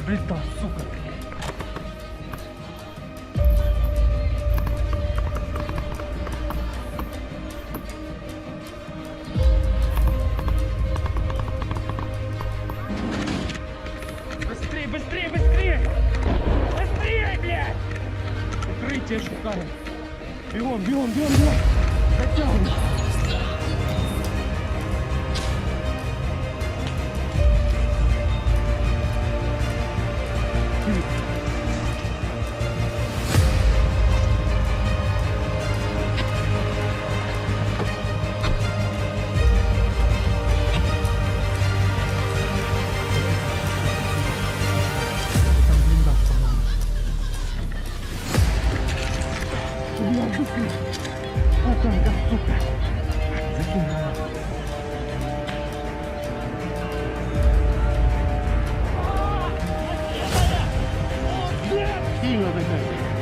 Облетал, сука. Быстрее, быстрее, быстрее! Быстрее, блядь! Укрытие шукаем. Бегом, бегом, бегом, бегом! Затягивай!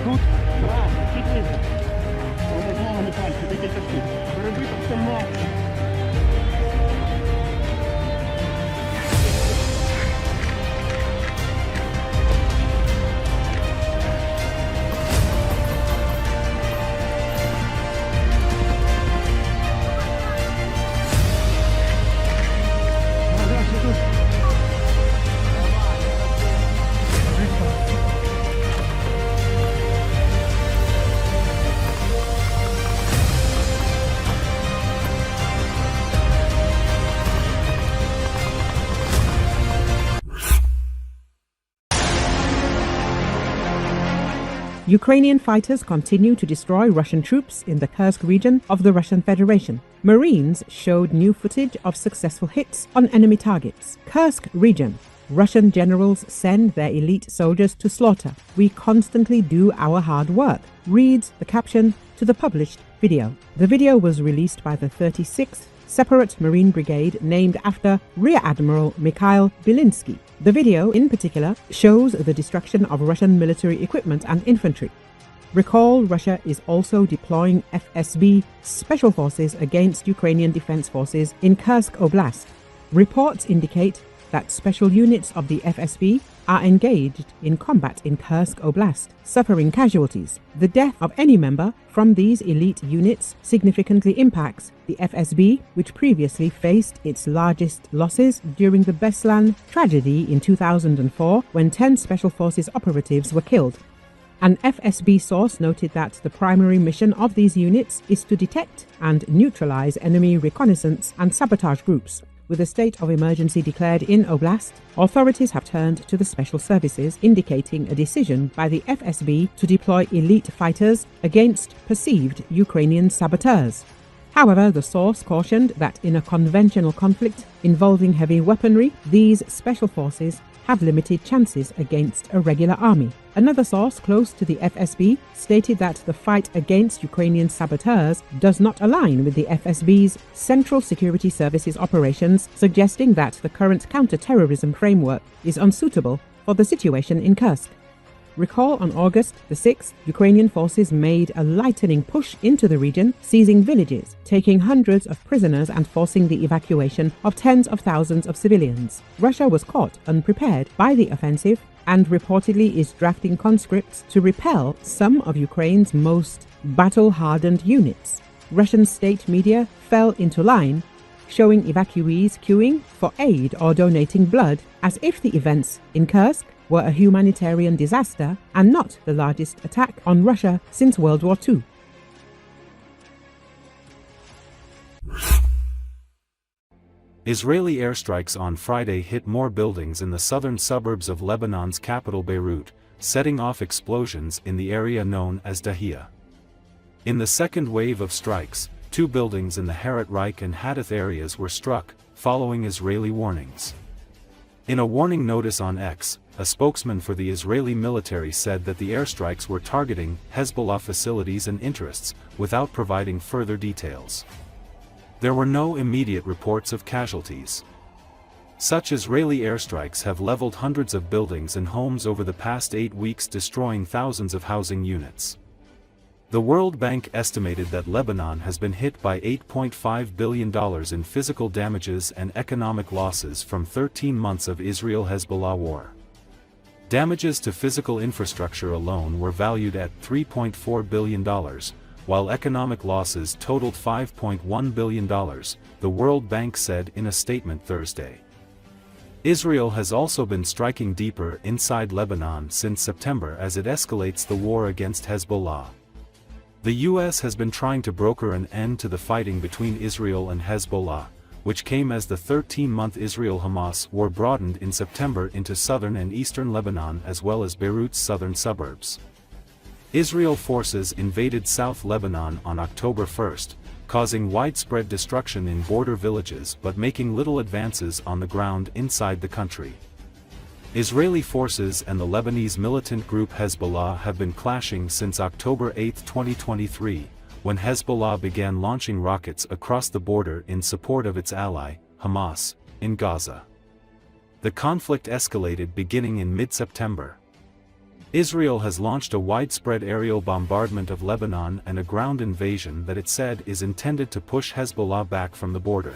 Тут чуть ниже. Возможно, пальці, такі такі. Перебито все мати. Ukrainian fighters continue to destroy Russian troops in the Kursk region of the Russian Federation. Marines showed new footage of successful hits on enemy targets. Kursk region. Russian generals send their elite soldiers to slaughter. We constantly do our hard work, reads the caption to the published video. The video was released by the 36th Separate Marine Brigade named after Rear Admiral Mikhail Belinsky. The video, in particular, shows the destruction of Russian military equipment and infantry. Recall, Russia is also deploying FSB special forces against Ukrainian defense forces in Kursk Oblast. Reports indicate that special units of the FSB are engaged in combat in Kursk Oblast, suffering casualties. The death of any member from these elite units significantly impacts the FSB, which previously faced its largest losses during the Beslan tragedy in 2004, when 10 Special Forces operatives were killed. An FSB source noted that the primary mission of these units is to detect and neutralize enemy reconnaissance and sabotage groups. With a state of emergency declared in Oblast, authorities have turned to the special services, indicating a decision by the FSB to deploy elite fighters against perceived Ukrainian saboteurs. However, the source cautioned that in a conventional conflict involving heavy weaponry, these special forces have limited chances against a regular army. Another source close to the FSB stated that the fight against Ukrainian saboteurs does not align with the FSB's Central Security Services operations, suggesting that the current counter-terrorism framework is unsuitable for the situation in Kursk. Recall on August the 6th, Ukrainian forces made a lightning push into the region, seizing villages, taking hundreds of prisoners and forcing the evacuation of tens of thousands of civilians. Russia was caught unprepared by the offensive and reportedly is drafting conscripts to repel some of Ukraine's most battle-hardened units. Russian state media fell into line, showing evacuees queuing for aid or donating blood, as if the events in Kursk were a humanitarian disaster and not the largest attack on Russia since World War II. Israeli airstrikes on Friday hit more buildings in the southern suburbs of Lebanon's capital Beirut, setting off explosions in the area known as Dahia. In the second wave of strikes, 2 buildings in the Harat Reich and Hadath areas were struck, following Israeli warnings. In a warning notice on X, a spokesman for the Israeli military said that the airstrikes were targeting Hezbollah facilities and interests, without providing further details. There were no immediate reports of casualties. Such Israeli airstrikes have leveled hundreds of buildings and homes over the past 8 weeks, destroying thousands of housing units. The World Bank estimated that Lebanon has been hit by $8.5 billion in physical damages and economic losses from 13 months of Israel-Hezbollah war. Damages to physical infrastructure alone were valued at $3.4 billion, while economic losses totaled $5.1 billion, the World Bank said in a statement Thursday. Israel has also been striking deeper inside Lebanon since September as it escalates the war against Hezbollah. The U.S. has been trying to broker an end to the fighting between Israel and Hezbollah, which came as the 13-month Israel-Hamas war broadened in September into southern and eastern Lebanon as well as Beirut's southern suburbs. Israel forces invaded South Lebanon on October 1, causing widespread destruction in border villages but making little advances on the ground inside the country. Israeli forces and the Lebanese militant group Hezbollah have been clashing since October 8, 2023, when Hezbollah began launching rockets across the border in support of its ally, Hamas, in Gaza. The conflict escalated beginning in mid-September. Israel has launched a widespread aerial bombardment of Lebanon and a ground invasion that it said is intended to push Hezbollah back from the border.